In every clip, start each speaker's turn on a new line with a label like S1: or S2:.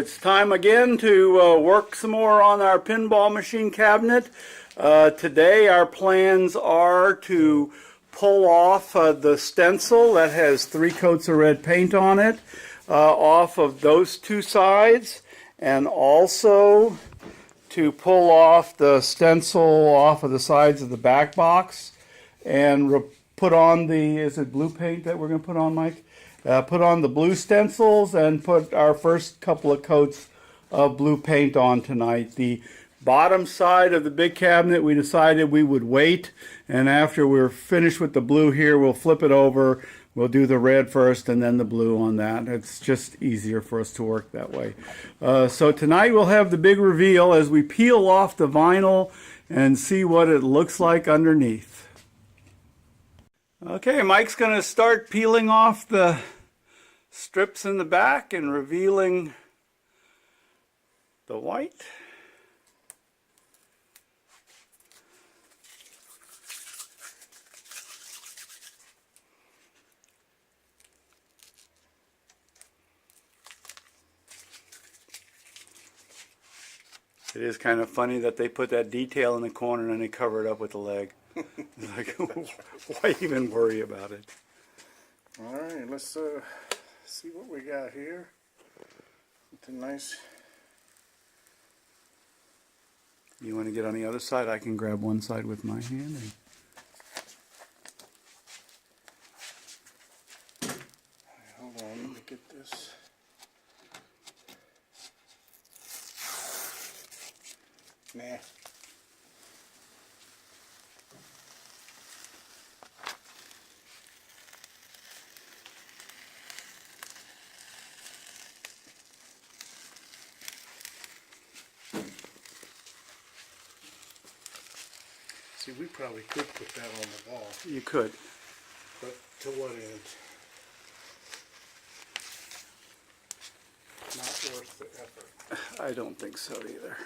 S1: it's time again to work some more on our pinball machine cabinet. Today our plans are to pull off the stencil that has 3 coats of red paint on it off of those 2 sides, and also to pull off the stencil off of the sides of the back box and put on the, is it blue paint that we're going to put on, Mike? Put on the blue stencils and put our first couple of coats of blue paint on tonight. The bottom side of the big cabinet, we decided we would wait, and after we're finished with the blue here, we'll flip it over. We'll do the red first and then the blue on that. It's just easier for us to work that way. So tonight we'll have the big reveal as we peel off the vinyl and see what it looks like underneath. Okay, Mike's going to start peeling off the strips in the back and revealing the white. It is kind of funny that they put that detail in the corner and then they cover it up with the leg. It's like, why even worry about it?
S2: All right, let's see what we got here. It's a nice.
S1: You want to get on the other side? I can grab one side with my hand.
S2: Hold on, let me get this. Nah. See, we probably could put that on the wall.
S1: You could.
S2: But to what end? Not worth the effort.
S1: I don't think so either.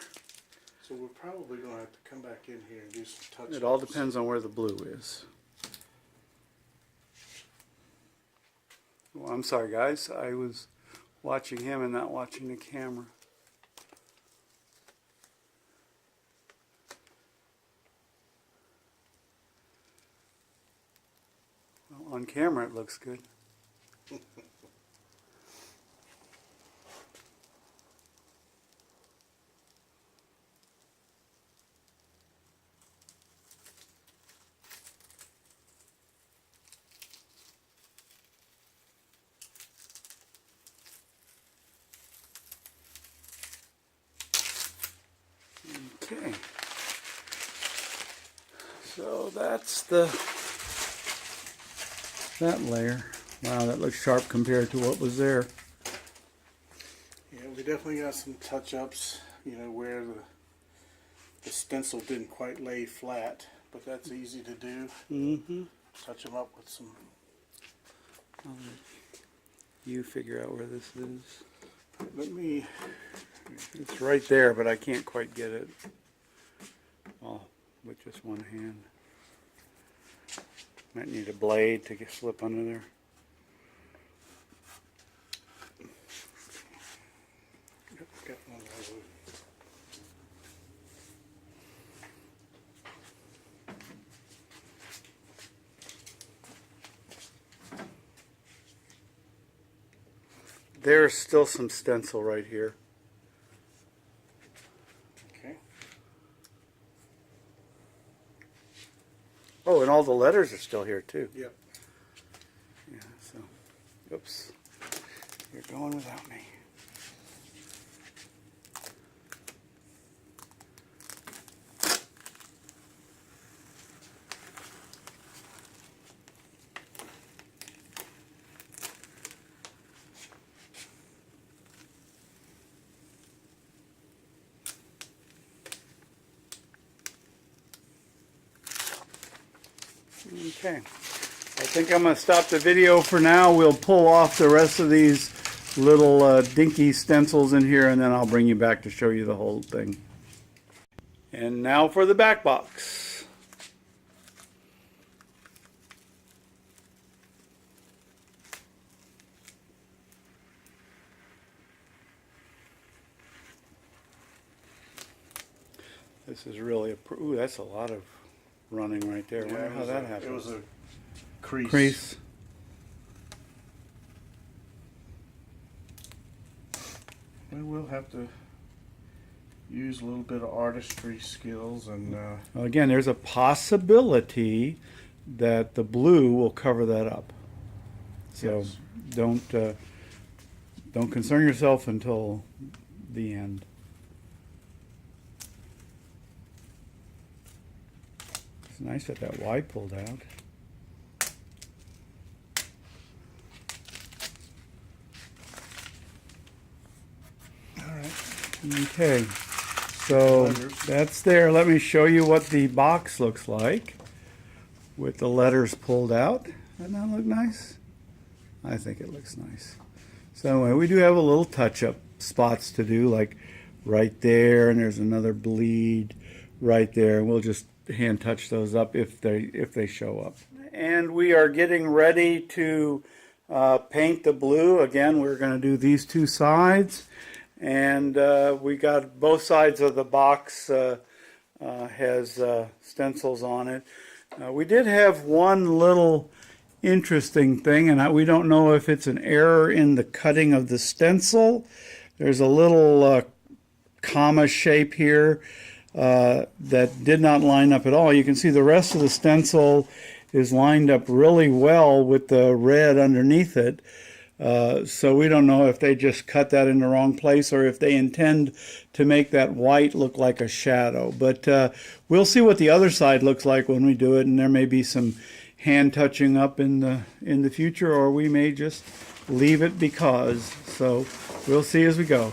S2: So we're probably going to have to come back in here and do some touch-ups.
S1: It all depends on where the blue is. Well, I'm sorry guys, I was watching him and not watching the camera. Well, on camera it looks good. Okay, so that's that layer. Wow, that looks sharp compared to what was there.
S2: Yeah, we definitely got some touch-ups, you know, where the stencil didn't quite lay flat, but that's easy to do.
S1: Mm-hmm.
S2: Touch them up with some.
S1: You figure out where this is.
S2: Let me.
S1: It's right there, but I can't quite get it. Oh, with just one hand. Might need a blade to slip under there.
S2: Yep, got one of those.
S1: There's still some stencil right here.
S2: Okay.
S1: Oh, and all the letters are still here too.
S2: Yep.
S1: Yeah, so, oops, you're going without me. Okay, I think I'm going to stop the video for now. We'll pull off the rest of these little dinky stencils in here, and then I'll bring you back to show you the whole thing. And now for the back box. This is really ooh, that's a lot of running right there. I wonder how that happened.
S2: It was a crease.
S1: Crease.
S2: We will have to use a little bit of artistry skills and.
S1: Well, again, there's a possibility that the blue will cover that up. So
S2: Yes.
S1: don't concern yourself until the end. It's nice that that Y pulled out.
S2: All right.
S1: Okay, so
S2: Letters.
S1: that's there. Let me show you what the box looks like with the letters pulled out. Doesn't that look nice? I think it looks nice. So anyway, we do have a little touch-up spots to do, like right there, and there's another bleed right there. We'll just hand touch those up if they show up. And we are getting ready to paint the blue. Again, we're going to do these two sides, and we got both sides of the box has stencils on it. We did have one little interesting thing, and we don't know if it's an error in the cutting of the stencil. There's a little comma shape here that did not line up at all. You can see the rest of the stencil is lined up really well with the red underneath it. So we don't know if they just cut that in the wrong place or if they intend to make that white look like a shadow. But we'll see what the other side looks like when we do it, and there may be some hand touching up in the future, or we may just leave it because. So we'll see as we go.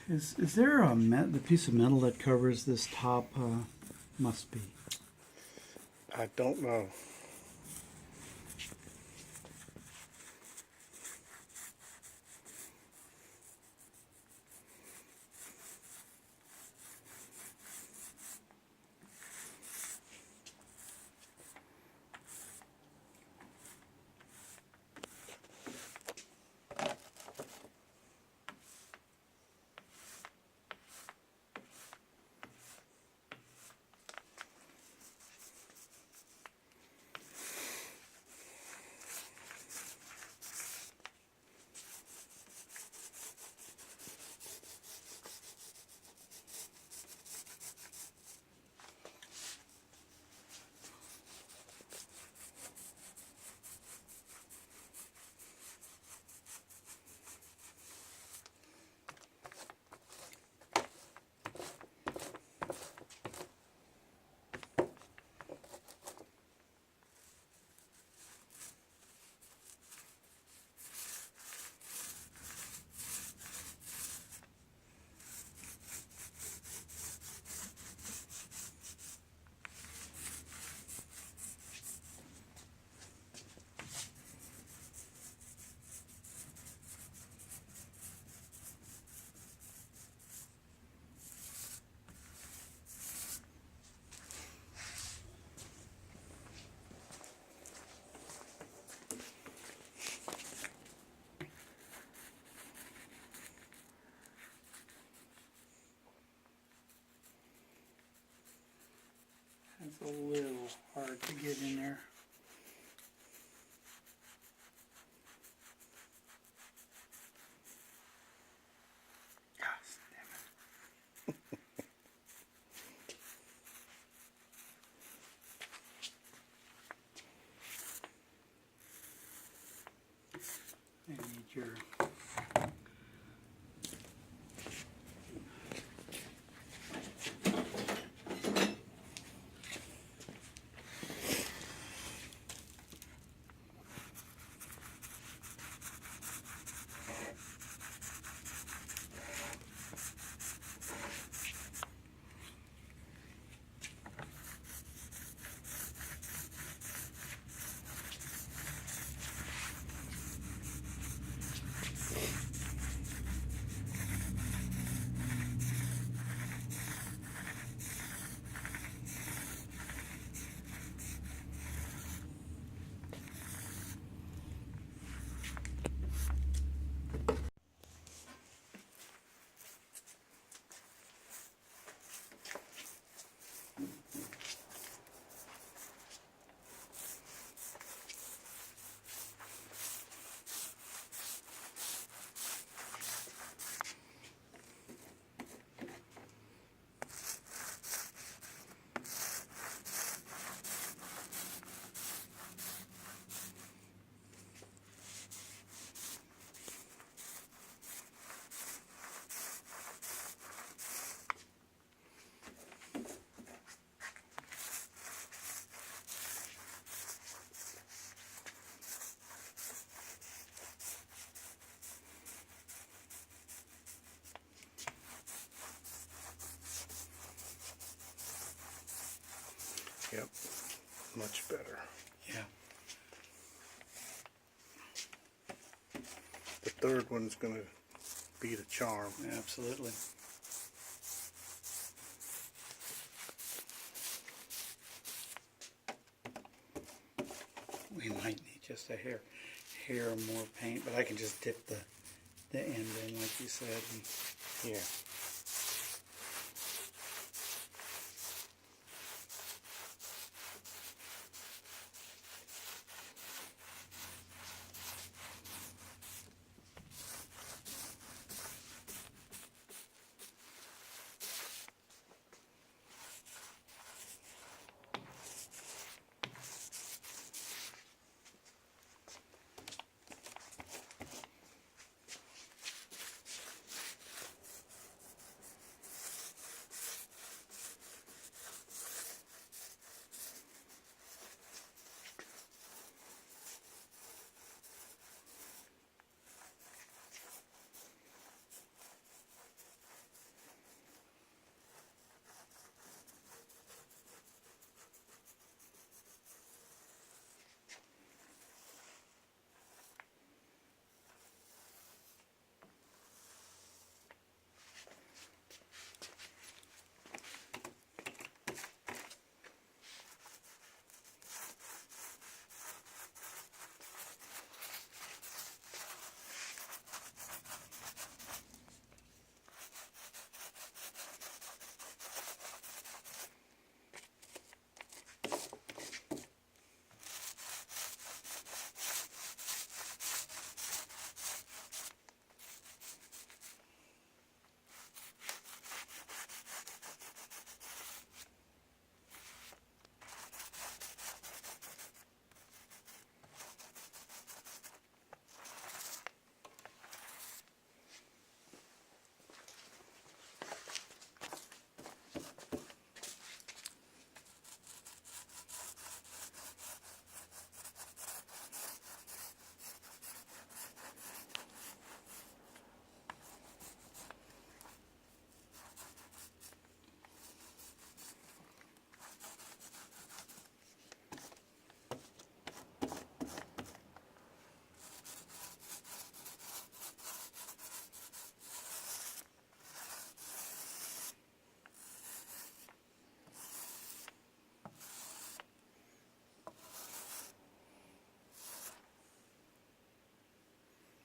S1: Is there the piece of metal that covers this top? Must be.
S2: I don't know.
S3: It's a little hard to get in there. Gosh, damn it. I need your
S2: Yep, much better.
S3: yeah.
S2: The third one's going to be the charm.
S3: Absolutely. We might need just a hair more paint, but I can just dip the end in like you said. And
S2: Yeah.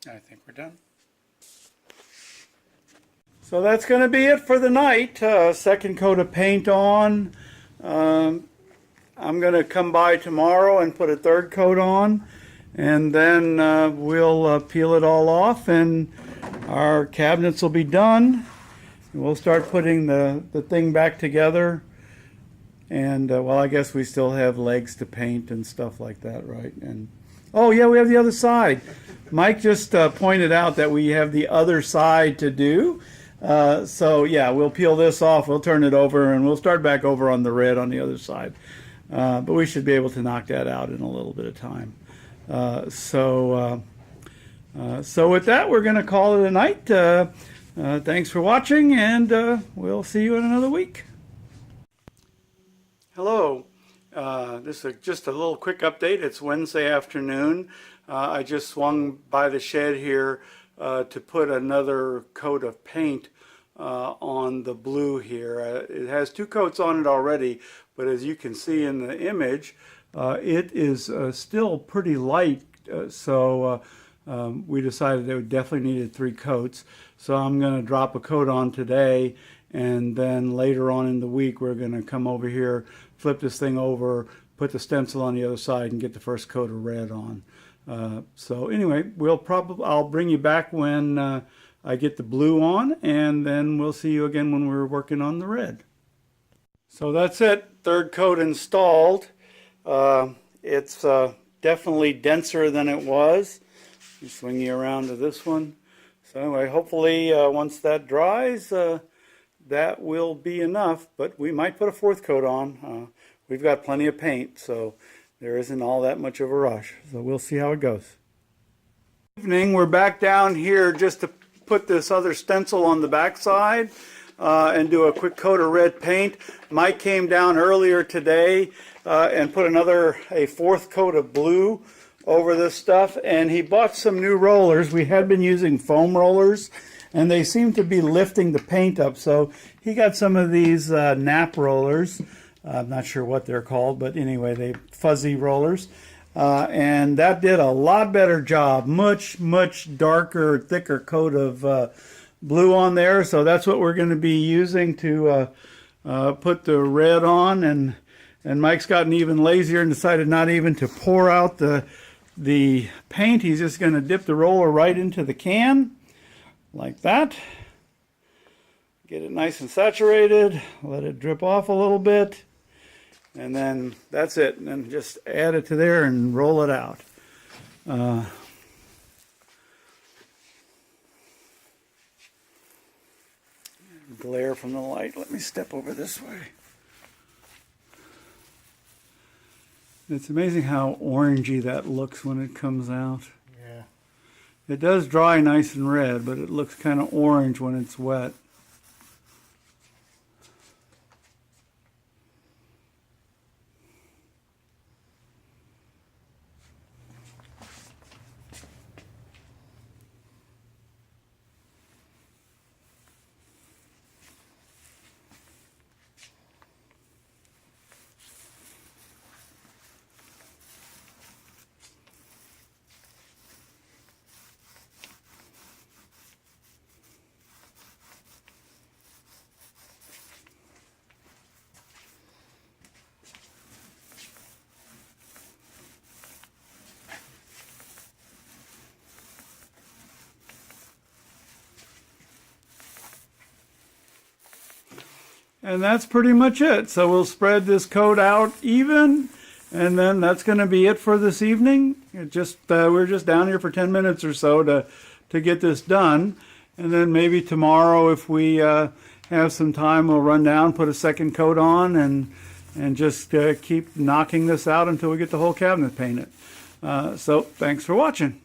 S3: I think we're done.
S1: So that's going to be it for the night. Second coat of paint on. I'm going to come by tomorrow and put a third coat on, and then we'll peel it all off, and our cabinets will be done. We'll start putting the thing back together. And, well, I guess we still have legs to paint and stuff like that, right? And oh, yeah, we have the other side. Mike just pointed out that we have the other side to do. So, yeah, we'll peel this off, we'll turn it over, and we'll start back over on the red on the other side. But we should be able to knock that out in a little bit of time. So with that, we're going to call it a night. Thanks for watching, and we'll see you in another week. Hello. This is just a little quick update. It's Wednesday afternoon. I just swung by the shed here to put another coat of paint on the blue here. It has 2 coats on it already, but as you can see in the image, it is still pretty light, so we decided it definitely needed 3 coats. So I'm going to drop a coat on today, and then later on in the week we're going to come over here, flip this thing over, put the stencil on the other side, and get the first coat of red on. So anyway, I'll bring you back when I get the blue on, and then we'll see you again when we're working on the red. So that's it, third coat installed. It's definitely denser than it was. You swing you around to this one. So anyway, hopefully once that dries, that will be enough, but we might put a 4th coat on. We've got plenty of paint, so there isn't all that much of a rush. So we'll see how it goes. Evening, we're back down here just to put this other stencil on the back side and do a quick coat of red paint. Mike came down earlier today and put a 4th coat of blue over this stuff, and he bought some new rollers. We had been using foam rollers, and they seem to be lifting the paint up, so he got some of these nap rollers. I'm not sure what they're called, but anyway, they fuzzy rollers, and that did a lot better job. Much darker, thicker coat of blue on there, so that's what we're going to be using to put the red on. And Mike's gotten even lazier and decided not even to pour out the paint. He's just going to dip the roller right into the can like that. Get it nice and saturated, let it drip off a little bit, and then that's it. And then just add it to there and roll it out. Glare from the light. Let me step over this way. It's amazing how orangey that looks when it comes out.
S2: Yeah.
S1: It does dry nice and red, but it looks kind of orange when it's wet. And that's pretty much it. So we'll spread this coat out even, and then that's going to be it for this evening. We're just down here for 10 minutes or so to get this done. And then maybe tomorrow, if we have some time, we'll run down, put a 2nd coat on, and just keep knocking this out until we get the whole cabinet painted. So thanks for watching.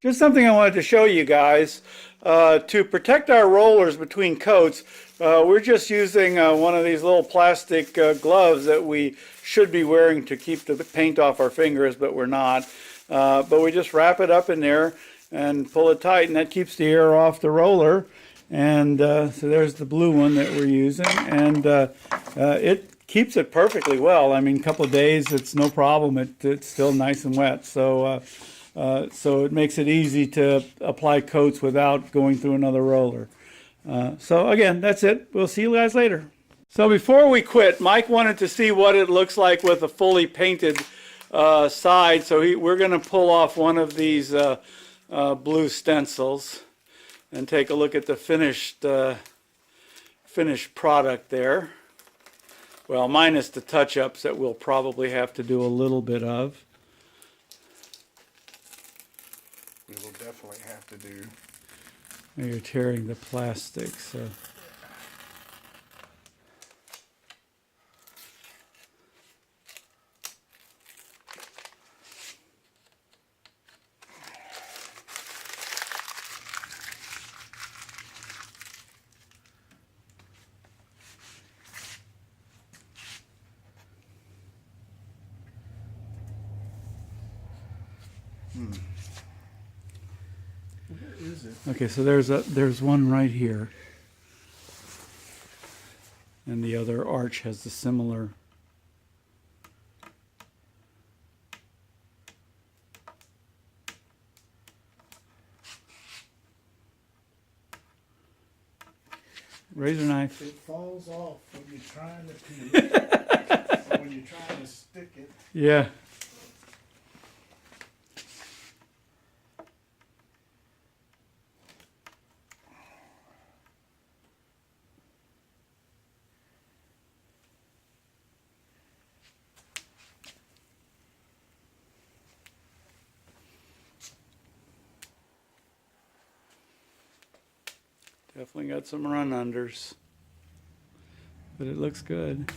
S1: Just something I wanted to show you guys. To protect our rollers between coats, we're just using one of these little plastic gloves that we should be wearing to keep the paint off our fingers, but we're not. But we just wrap it up in there and pull it tight, and that keeps the air off the roller. And so there's the blue one that we're using, and it keeps it perfectly well. I mean, a couple of days, it's no problem. It's still nice and wet. So it makes it easy to apply coats without going through another roller. So again, that's it. We'll see you guys later. So before we quit, Mike wanted to see what it looks like with a fully painted side. So we're going to pull off one of these blue stencils and take a look at the finished product there. Well, minus the touch-ups that we'll probably have to do a little bit of.
S2: We will definitely have to do.
S1: You're tearing the plastic, so.
S2: Where is it?
S1: Okay, so there's one right here. And the other arch has the similar. Razor knife.
S2: It falls off when you're trying to peel it, or when you're trying to stick it.
S1: Yeah. Definitely got some run unders, but it looks good.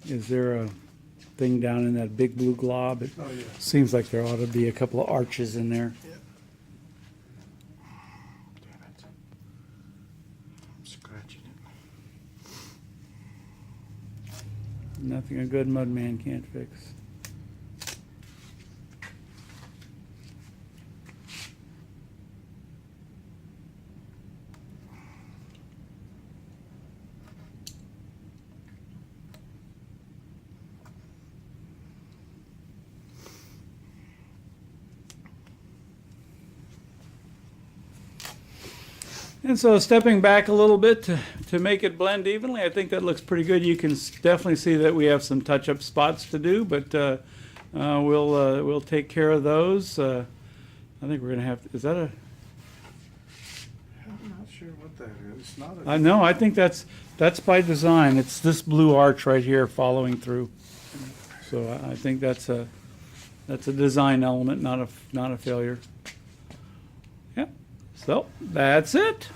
S1: Is there a thing down in that big blue glob? It
S2: Oh, yeah.
S1: seems like there ought to be a couple of arches in there.
S2: Yeah. Damn it. I'm scratching it.
S1: Nothing a good mud man can't fix. And so stepping back a little bit to make it blend evenly, I think that looks pretty good. You can definitely see that we have some touch-up spots to do, but we'll take care of those. I think we're going to have, is that a,
S2: I'm not sure what that is. It's not a.
S1: I know, I think that's by design. It's this blue arch right here following through. So I think that's a design element, not a failure. Yeah. So that's it.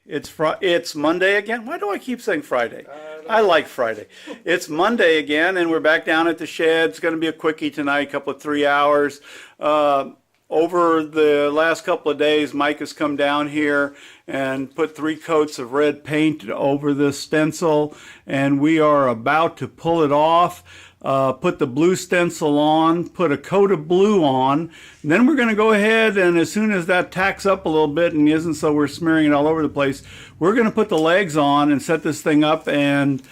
S1: It's Monday again. Why do I keep saying Friday? I like Friday. It's Monday again, and we're back down at the shed. It's going to be a quickie tonight, a couple of 3 hours. Over the last couple of days, Mike has come down here and put 3 coats of red paint over the stencil, and we are about to pull it off. Put the blue stencil on, put a coat of blue on, and then we're going to go ahead and as soon as that tacks up a little bit and isn't so we're smearing it all over the place, we're going to put the legs on and set this thing up and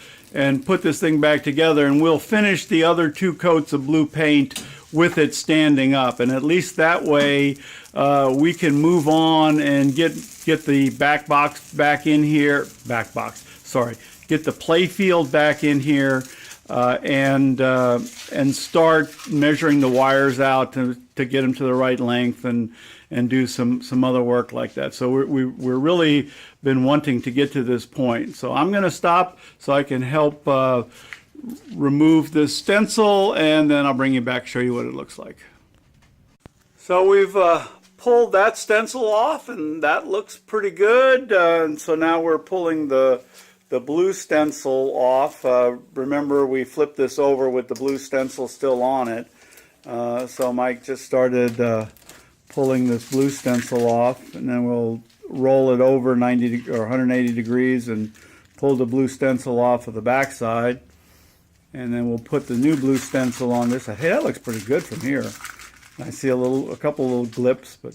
S1: put this thing back together, and we'll finish the other 2 coats of blue paint with it standing up, and at least that way we can move on and get the back box back in here, get the play field back in here. And start measuring the wires out to get them to the right length and do some other work like that. So we're really been wanting to get to this point. So I'm going to stop so I can help remove this stencil, and then I'll bring you back, show you what it looks like. So we've pulled that stencil off, and that looks pretty good. And so now we're pulling the blue stencil off. Remember, we flipped this over with the blue stencil still on it. So Mike just started pulling this blue stencil off, and then we'll roll it over 90 or 180 degrees and pull the blue stencil off of the back side. And then we'll put the new blue stencil on this. Hey, that looks pretty good from here. I see a couple little blips, but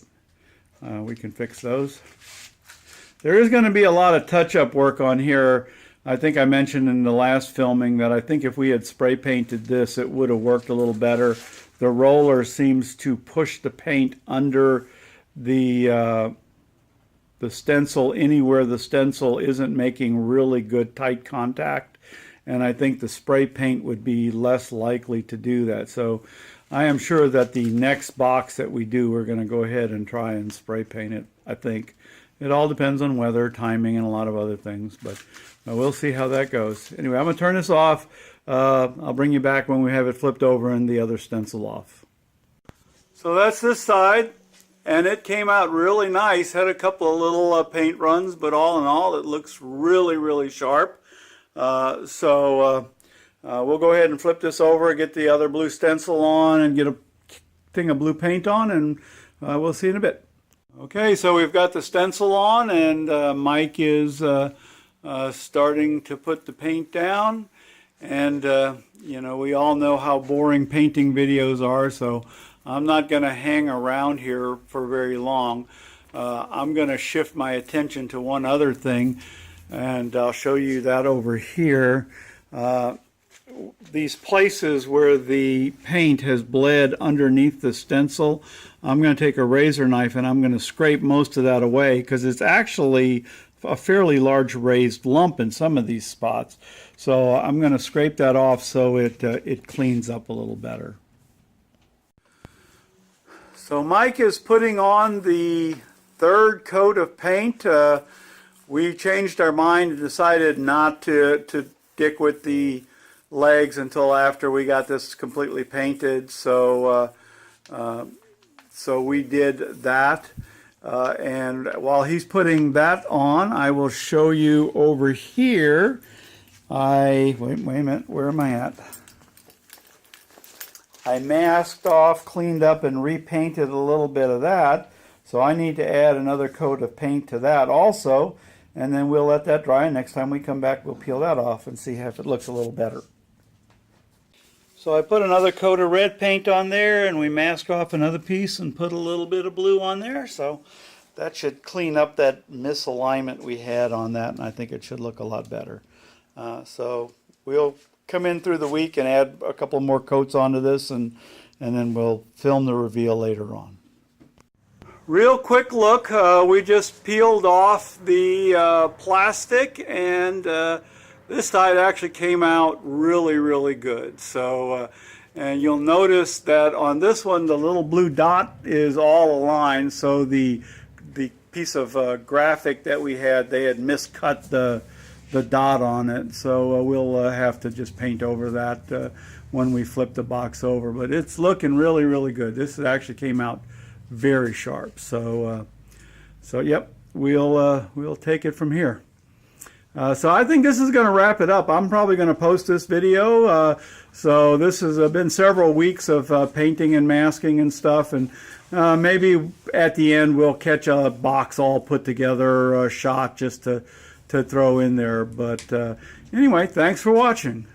S1: we can fix those. There is going to be a lot of touch-up work on here. I think I mentioned in the last filming that I think if we had spray painted this, it would have worked a little better. The roller seems to push the paint under the stencil anywhere the stencil isn't making really good tight contact. And I think the spray paint would be less likely to do that. So I am sure that the next box that we do, we're going to go ahead and try and spray paint it, I think. It all depends on weather, timing, and a lot of other things, but we'll see how that goes. Anyway, I'm going to turn this off. I'll bring you back when we have it flipped over and the other stencil off. So that's this side, and it came out really nice. Had a couple of little paint runs, but all in all, it looks really, really sharp. We'll go ahead and flip this over, get the other blue stencil on, and get a thing of blue paint on, and we'll see in a bit. Okay, so we've got the stencil on, and Mike is starting to put the paint down. And, you know, we all know how boring painting videos are, so I'm not going to hang around here for very long. I'm going to shift my attention to one other thing, and I'll show you that over here. These places where the paint has bled underneath the stencil, I'm going to take a razor knife and I'm going to scrape most of that away, because it's actually a fairly large raised lump in some of these spots. So I'm going to scrape that off so it cleans up a little better. So Mike is putting on the third coat of paint. We changed our mind and decided not to stick with the legs until after we got this completely painted. So we did that. And while he's putting that on, I will show you over here. Wait a minute, where am I at? I masked off, cleaned up, and repainted a little bit of that. So I need to add another coat of paint to that also. And then we'll let that dry. Next time we come back, we'll peel that off and see if it looks a little better. So I put another coat of red paint on there, and we mask off another piece and put a little bit of blue on there. So that should clean up that misalignment we had on that, and I think it should look a lot better. So we'll come in through the week and add a couple more coats onto this, and then we'll film the reveal later on. Real quick look, we just peeled off the plastic, and this side actually came out really, really good. So, and you'll notice that on this one, the little blue dot is all aligned. So the piece of graphic that we had, they had miscut the dot on it. So we'll have to just paint over that when we flip the box over. But it's looking really, really good. This actually came out very sharp. So, yep, we'll take it from here. So I think this is going to wrap it up. I'm probably going to post this video. So this has been several weeks of painting and masking and stuff, and maybe at the end we'll catch a box all put together, a shot just to throw in there. But anyway, thanks for watching.